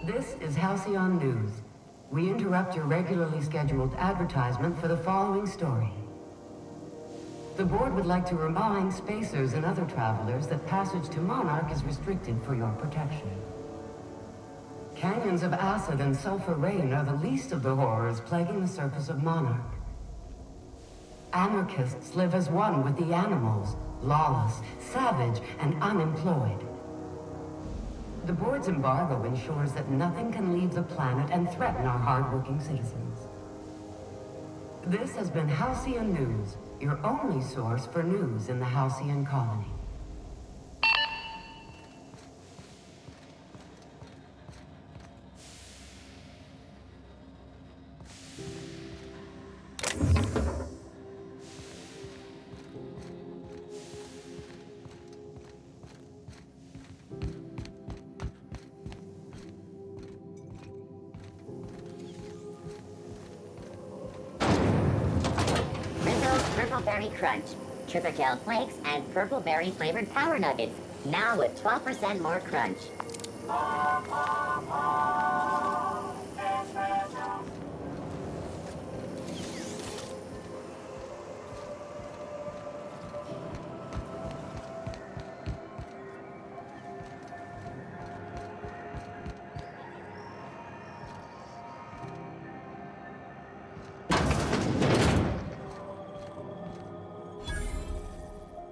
This is Halcyon News. We interrupt your regularly scheduled advertisement for the following story. The board would like to remind spacers and other travelers that passage to Monarch is restricted for your protection. Canyons of acid and sulfur rain are the least of the horrors plaguing the surface of Monarch. Anarchists live as one with the animals, lawless, savage, and unemployed. The board's embargo ensures that nothing can leave the planet and threaten our hardworking citizens. This has been Halcyon News, your only source for news in the Halcyon colony. Purple Berry Crunch, Triple Gel Flakes, and Purple Berry flavored Power Nuggets, now with 12% more crunch.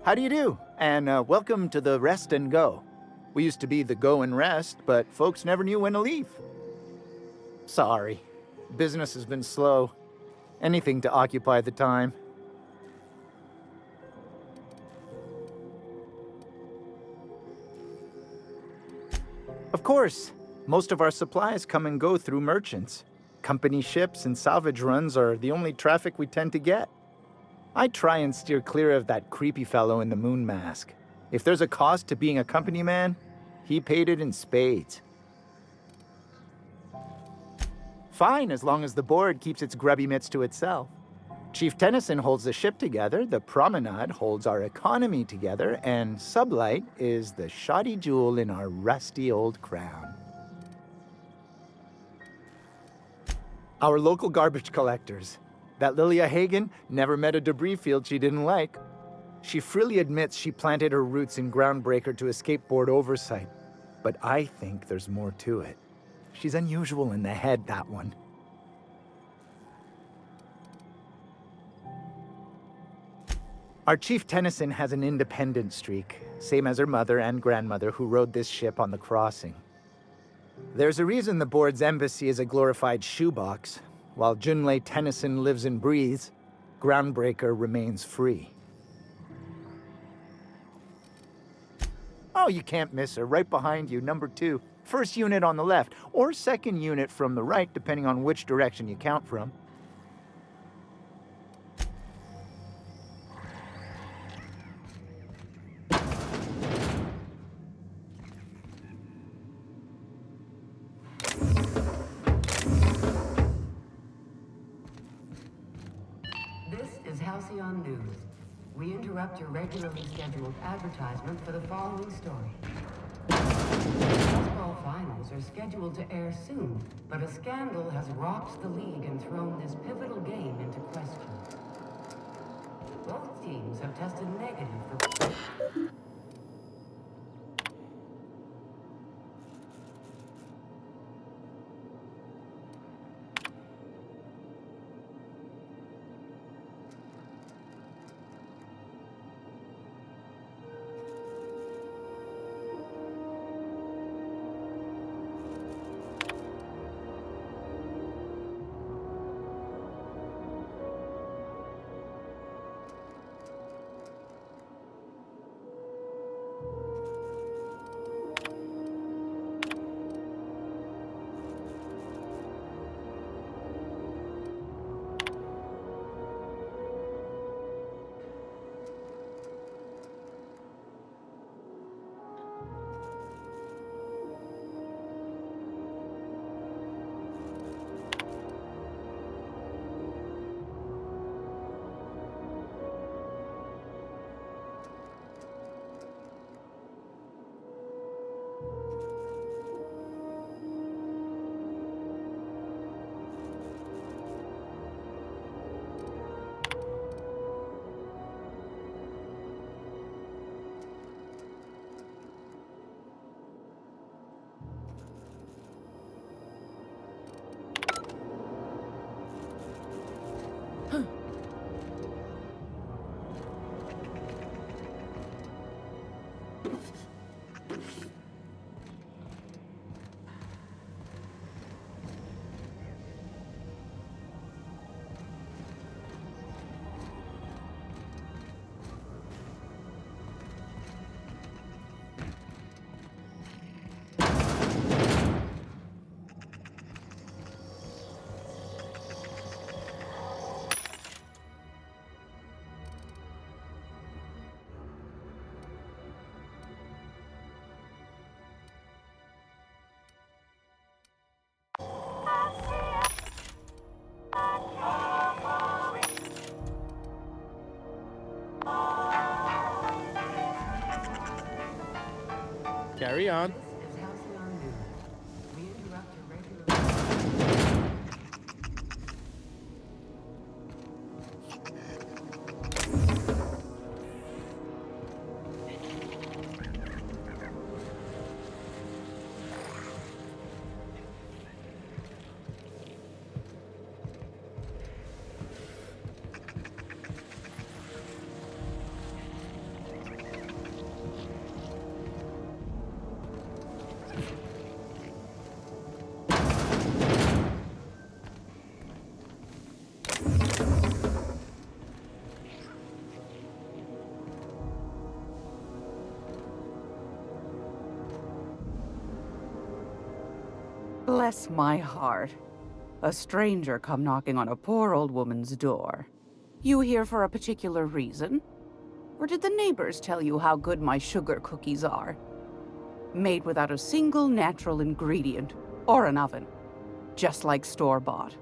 How do you do? And welcome to the Rest and Go. We used to be the Go and Rest, but folks never knew when to leave. Sorry. Business has been slow. Anything to occupy the time. Of course, most of our supplies come and go through merchants. Company ships and salvage runs are the only traffic we tend to get. I try and steer clear of that creepy fellow in the moon mask. If there's a cost to being a company man, he paid it in spades. Fine, as long as the board keeps its grubby mitts to itself. Chief Tennyson holds the ship together, the Promenade holds our economy together, and Sublight is the shoddy jewel in our rusty old crown. Our local garbage collectors. That Lilia Hagen never met a debris field she didn't like. She freely admits she planted her roots in Groundbreaker to escape board oversight. But I think there's more to it. She's unusual in the head, that one. Our Chief Tennyson has an independent streak, same as her mother and grandmother who rode this ship on the crossing. There's a reason the board's embassy is a glorified shoebox. While Junlei Tennyson lives and breathes, Groundbreaker remains free. Oh, you can't miss her. Right behind you, number 2. First unit on the left, or second unit from the right, depending on which direction you count from. Halcyon News. We interrupt your regularly scheduled advertisement for the following story. Baseball finals are scheduled to air soon, but a scandal has rocked the league and thrown this pivotal game into question. Both teams have tested negative for... Carry on. This is Halcyon News. We interrupt your regular... Bless my heart. A stranger come knocking on a poor old woman's door. You here for a particular reason? Or did the neighbors tell you how good my sugar cookies are? Made without a single natural ingredient, or an oven. Just like store-bought.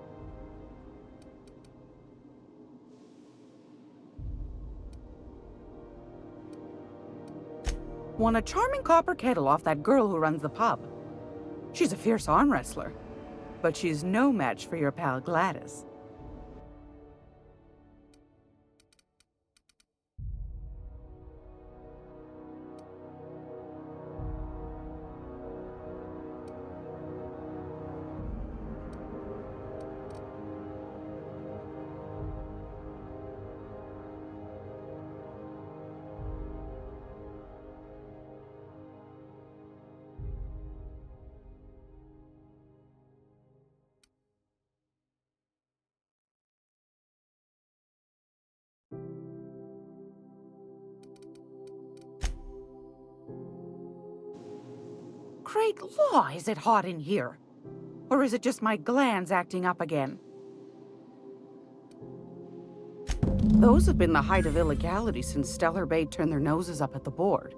Won a charming copper kettle off that girl who runs the pub. She's a fierce arm wrestler, but she's no match for your pal Gladys. Great law, is it hot in here? Or is it just my glands acting up again? Those have been the height of illegality since Stellar Bay turned their noses up at the board.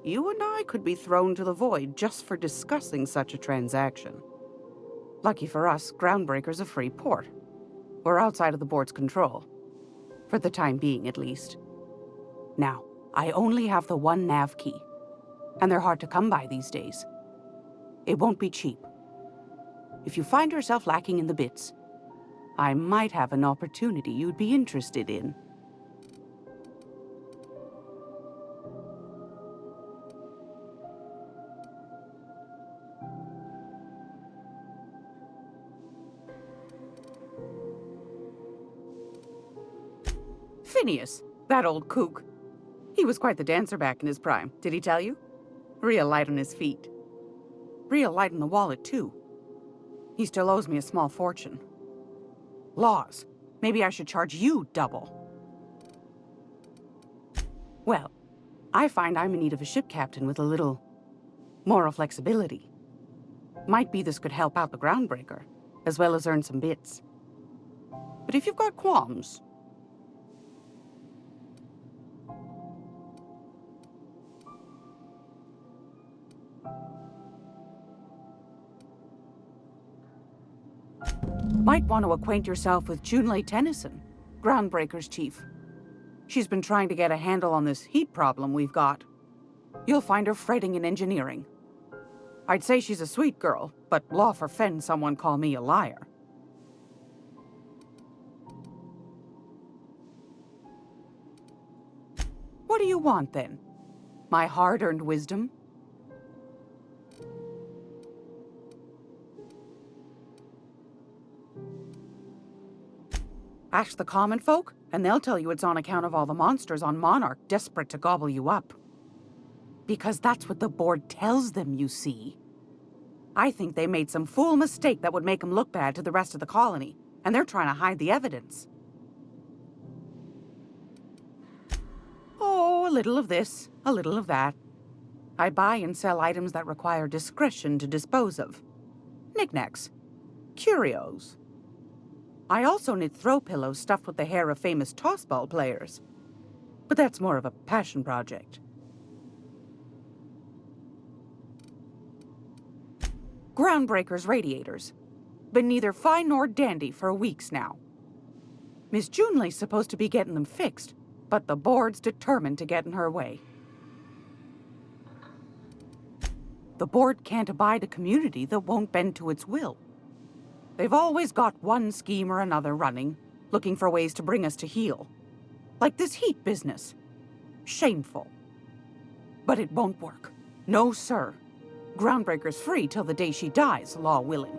You and I could be thrown to the void just for discussing such a transaction. Lucky for us, Groundbreaker's a free port. We're outside of the board's control. For the time being, at least. Now, I only have the one nav key. And they're hard to come by these days. It won't be cheap. If you find yourself lacking in the bits, I might have an opportunity you'd be interested in. Phineas, that old kook. He was quite the dancer back in his prime, did he tell you? Real light on his feet. Real light in the wallet, too. He still owes me a small fortune. Laws. Maybe I should charge you double. Well, I find I'm in need of a ship captain with a little moral flexibility. Might be this could help out the Groundbreaker, as well as earn some bits. But if you've got qualms... Might want to acquaint yourself with Junlei Tennyson, Groundbreaker's chief. She's been trying to get a handle on this heat problem we've got. You'll find her fretting in engineering. I'd say she's a sweet girl, but law forfend someone call me a liar. What do you want, then? My hard-earned wisdom? Ask the common folk, and they'll tell you it's on account of all the monsters on Monarch desperate to gobble you up. Because that's what the board tells them, you see. I think they made some fool mistake that would make them look bad to the rest of the colony, and they're trying to hide the evidence. Oh, a little of this, a little of that. I buy and sell items that require discretion to dispose of. Knickknacks. Curios. I also knit throw pillows stuffed with the hair of famous tossball players. But that's more of a passion project. Groundbreaker's radiators. Been neither fine nor dandy for weeks now. Miss Junlei's supposed to be getting them fixed, but the board's determined to get in her way. The board can't abide a community that won't bend to its will. They've always got one scheme or another running, looking for ways to bring us to heel. Like this heat business. Shameful. But it won't work. No, sir. Groundbreaker's free till the day she dies, law willing.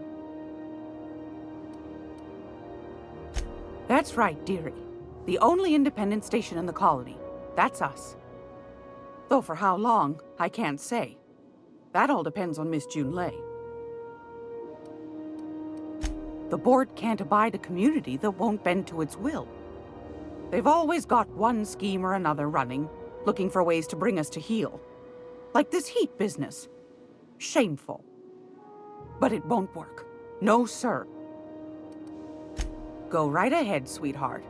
That's right, dearie. The only independent station in the colony. That's us. Though for how long, I can't say. That all depends on Miss June Lay. The board can't abide a community that won't bend to its will. They've always got one scheme or another running, looking for ways to bring us to heel. Like this heat business. Shameful. But it won't work. No, sir. Go right ahead, sweetheart.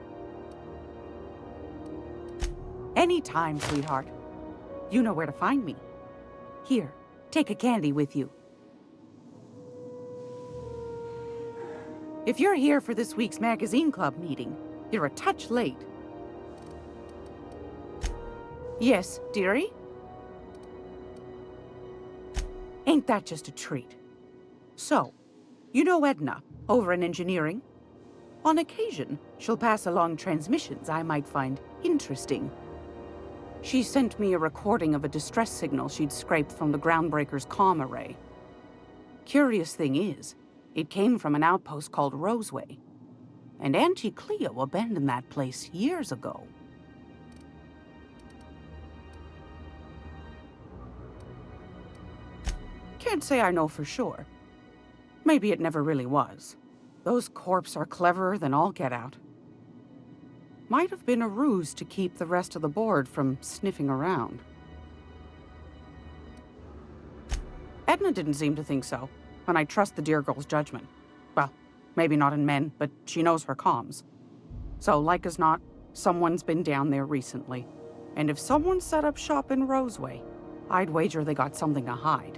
Anytime, sweetheart. You know where to find me. Here, take a candy with you. If you're here for this week's magazine club meeting, you're a touch late. Yes, dearie? Ain't that just a treat? So, you know Edna, over in engineering? On occasion, she'll pass along transmissions I might find interesting. She sent me a recording of a distress signal she'd scraped from the Groundbreaker's comm array. Curious thing is, it came from an outpost called Roseway. And Auntie Cleo abandoned that place years ago. Can't say I know for sure. Maybe it never really was. Those corps are cleverer than all get out. Might have been a ruse to keep the rest of the board from sniffing around. Edna didn't seem to think so, and I trust the dear girl's judgment. Well, maybe not in men, but she knows her comms. So, like as not, someone's been down there recently. And if someone set up shop in Roseway, I'd wager they got something to hide.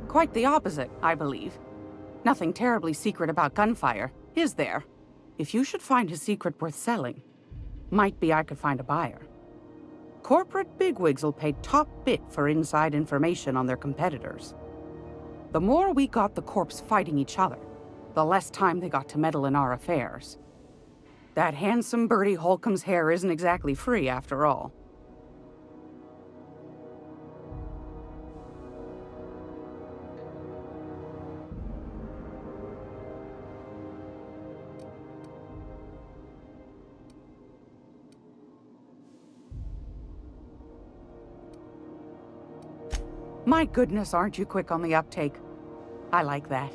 Quite the opposite, I believe. Nothing terribly secret about gunfire, is there? If you should find a secret worth selling, might be I could find a buyer. Corporate bigwigs will pay top bit for inside information on their competitors. The more we got the corps fighting each other, the less time they got to meddle in our affairs. That handsome Bertie Holcomb's hair isn't exactly free, after all. My goodness, aren't you quick on the uptake? I like that.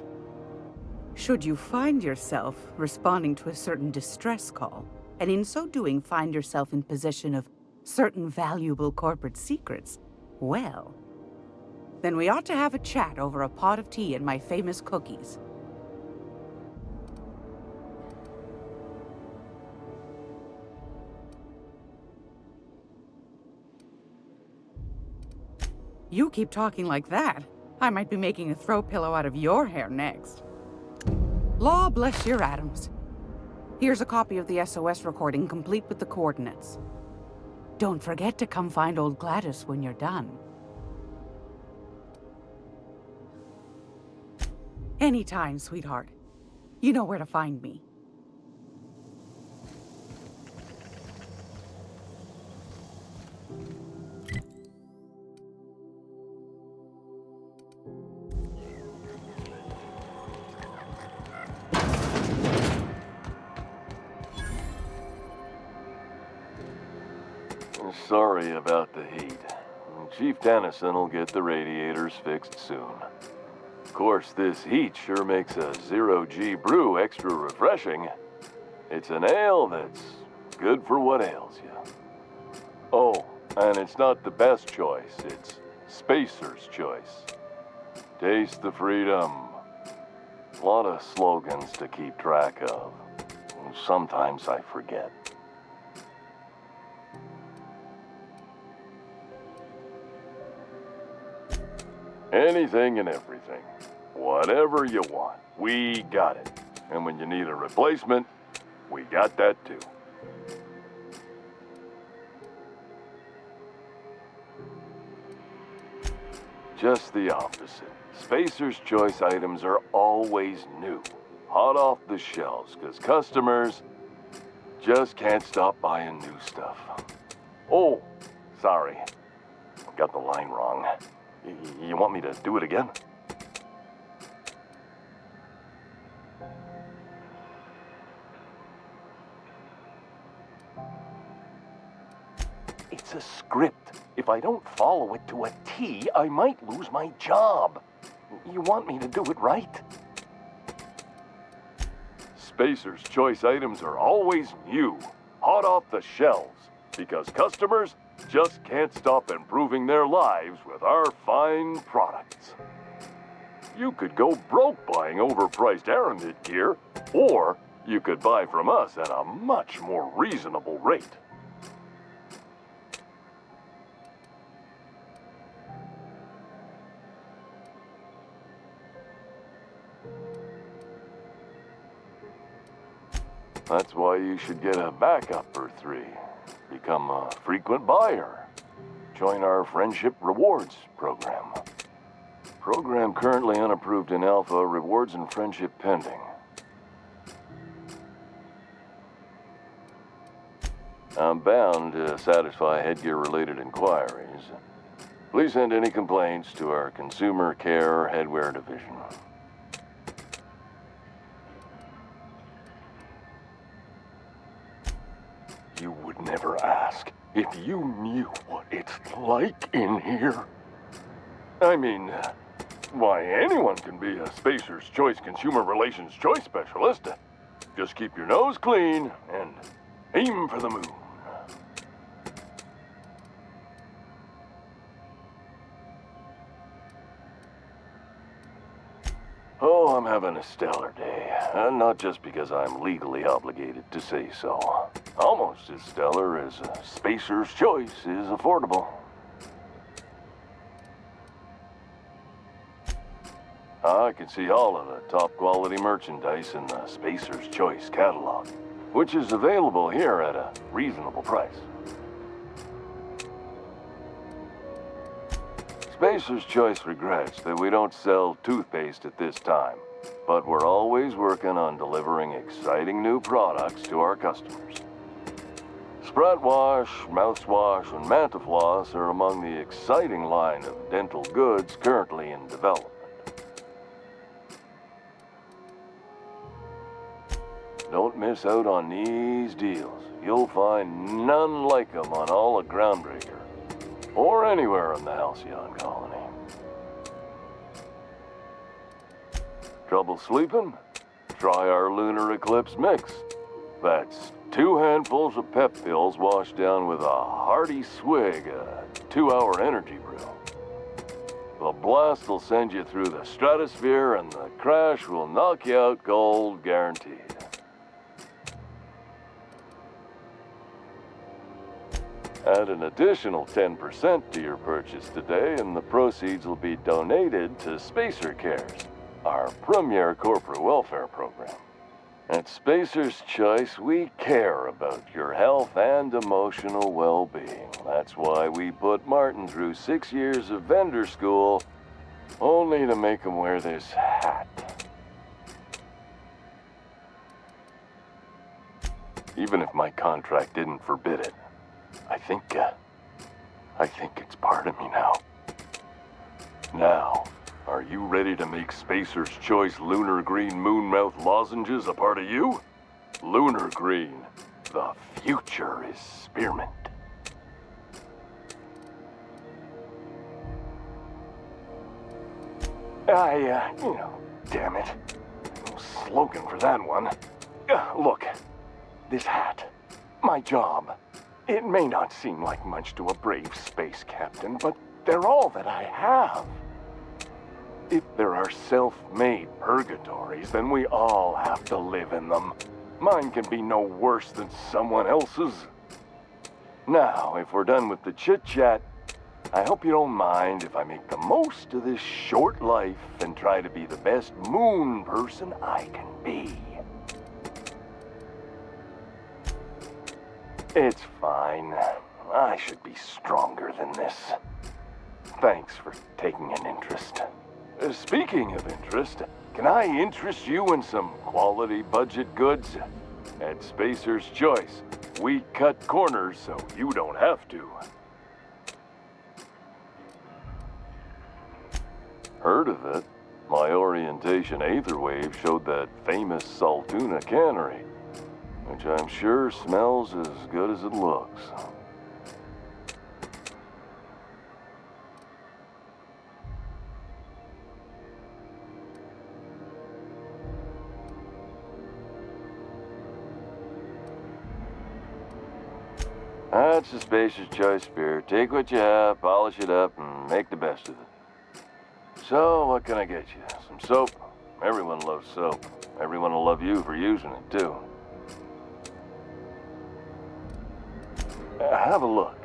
Should you find yourself responding to a certain distress call, and in so doing find yourself in possession of certain valuable corporate secrets, well, then we ought to have a chat over a pot of tea and my famous cookies. You keep talking like that, I might be making a throw pillow out of your hair next. Law bless your atoms. Here's a copy of the SOS recording, complete with the coordinates. Don't forget to come find old Gladys when you're done. Anytime, sweetheart. You know where to find me. Sorry about the heat. Chief Dennison will get the radiators fixed soon. Of course, this heat sure makes a zero-G brew extra refreshing. It's an ale that's good for what ails you. Oh, and it's not the best choice, it's Spacer's choice. Taste the freedom. A lot of slogans to keep track of. Sometimes I forget. Anything and everything. Whatever you want, we got it. And when you need a replacement, we got that too. Just the opposite. Spacer's Choice items are always new, hot off the shelves, because customers just can't stop buying new stuff. Oh, sorry. Got the line wrong. You want me to do it again? It's a script. If I don't follow it to a T, I might lose my job. You want me to do it right? Spacer's Choice items are always new, hot off the shelves, because customers just can't stop improving their lives with our fine products. You could go broke buying overpriced Aramid gear, or you could buy from us at a much more reasonable rate. That's why you should get a backup or 3. Become a frequent buyer. Join our Friendship Rewards program. Program currently unapproved in Alpha, rewards and friendship pending. I'm bound to satisfy headgear-related inquiries. Please send any complaints to our Consumer Care Headwear Division. You would never ask if you knew what it's like in here. I mean, why, anyone can be a Spacer's Choice Consumer Relations Choice Specialist. Just keep your nose clean and aim for the moon. Oh, I'm having a stellar day. Not just because I'm legally obligated to say so. Almost as stellar as Spacer's Choice is affordable. I can see all of the top quality merchandise in the Spacer's Choice catalog, which is available here at a reasonable price. Spacer's Choice regrets that we don't sell toothpaste at this time, but we're always working on delivering exciting new products to our customers. Sprout Wash, Mouthwash, and Mantafloss are among the exciting line of dental goods currently in development. Don't miss out on these deals. You'll find none like them on all of Groundbreaker, or anywhere in the Halcyon colony. Trouble sleeping? Try our Lunar Eclipse mix. That's 2 handfuls of pep pills washed down with a hearty swig of 2-hour energy brew. The blast will send you through the stratosphere, and the crash will knock you out cold, guaranteed. Add an additional 10% to your purchase today, and the proceeds will be donated to Spacer Cares, our premier corporate welfare program. At Spacer's Choice, we care about your health and emotional well-being. That's why we put Martin through 6 years of vendor school, only to make him wear this hat. Even if my contract didn't forbid it, I think it's part of me now. Now, are you ready to make Spacer's Choice Lunar Green Moonmouth lozenges a part of you? Lunar Green, the future is spearmint. Damn it. No slogan for that one. Look, this hat, my job. It may not seem like much to a brave space captain, but they're all that I have. If there are self-made purgatories, then we all have to live in them. Mine can be no worse than someone else's. Now, if we're done with the chit-chat, I hope you don't mind if I make the most of this short life and try to be the best moon person I can be. It's fine. I should be stronger than this. Thanks for taking an interest. Speaking of interest, can I interest you in some quality budget goods? At Spacer's Choice, we cut corners so you don't have to. Heard of it? My orientation aether wave showed that famous Saltuna cannery, which I'm sure smells as good as it looks. That's the Spacer's Choice beer. Take what you have, polish it up, and make the best of it. So, what can I get you? Some soap? Everyone loves soap. Everyone will love you for using it, too. Have a look.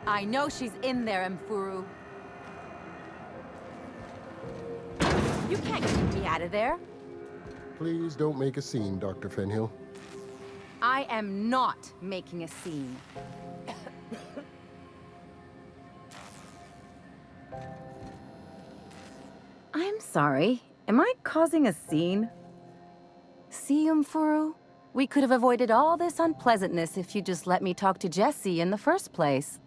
I know she's in there, Mfuru. You can't keep me out of there. Please don't make a scene, Dr. Fenhill. I am not making a scene. I'm sorry. Am I causing a scene? See, Mfuru? We could have avoided all this unpleasantness if you just let me talk to Jessie in the first place.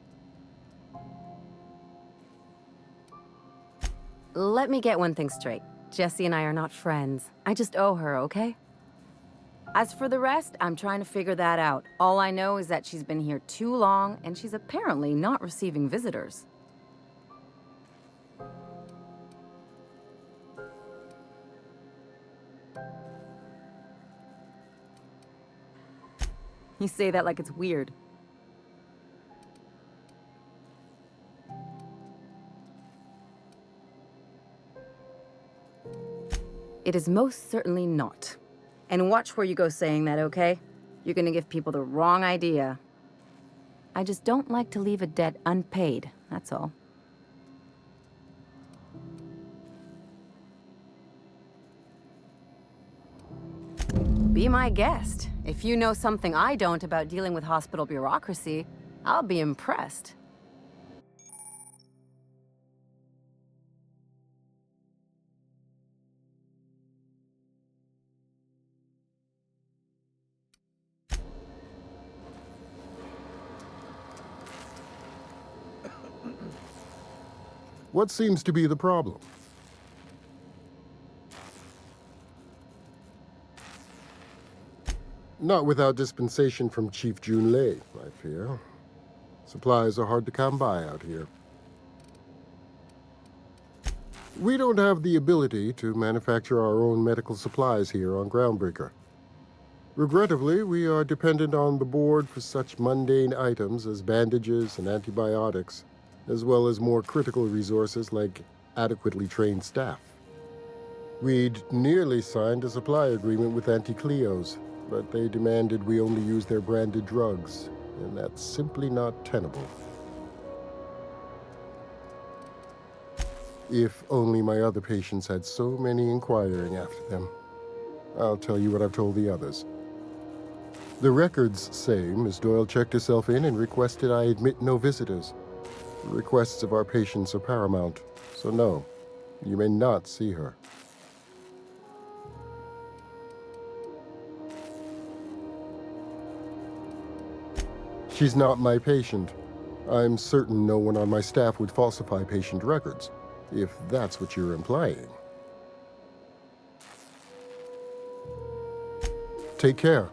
Let me get one thing straight. Jessie and I are not friends. I just owe her, okay? As for the rest, I'm trying to figure that out. All I know is that she's been here too long, and she's apparently not receiving visitors. You say that like it's weird. It is most certainly not. And watch where you go saying that, okay? You're gonna give people the wrong idea. I just don't like to leave a debt unpaid, that's all. Be my guest. If you know something I don't about dealing with hospital bureaucracy, I'll be impressed. What seems to be the problem? Not without dispensation from Chief Junlei, I fear. Supplies are hard to come by out here. We don't have the ability to manufacture our own medical supplies here on Groundbreaker. Regrettably, we are dependent on the board for such mundane items as bandages and antibiotics, as well as more critical resources like adequately trained staff. We'd nearly signed a supply agreement with Anti-Cleos, but they demanded we only use their branded drugs, and that's simply not tenable. If only my other patients had so many inquiring after them. I'll tell you what I've told the others. The records say Miss Doyle checked herself in and requested I admit no visitors. The requests of our patients are paramount, so no, you may not see her. She's not my patient. I'm certain no one on my staff would falsify patient records, if that's what you're implying. Take care.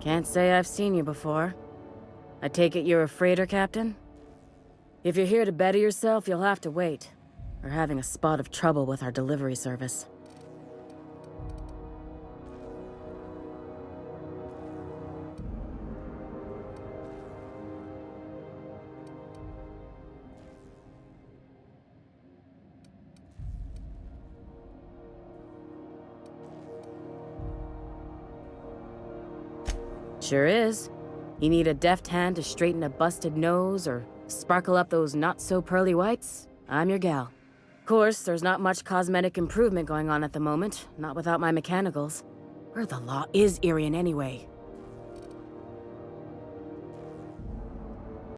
Can't say I've seen you before. I take it you're a freighter captain? If you're here to better yourself, you'll have to wait. We're having a spot of trouble with our delivery service. Sure is. You need a deft hand to straighten a busted nose or sparkle up those not-so-pearly whites? I'm your gal. Of course, there's not much cosmetic improvement going on at the moment, not without my mechanicals. Where the law is Irian anyway?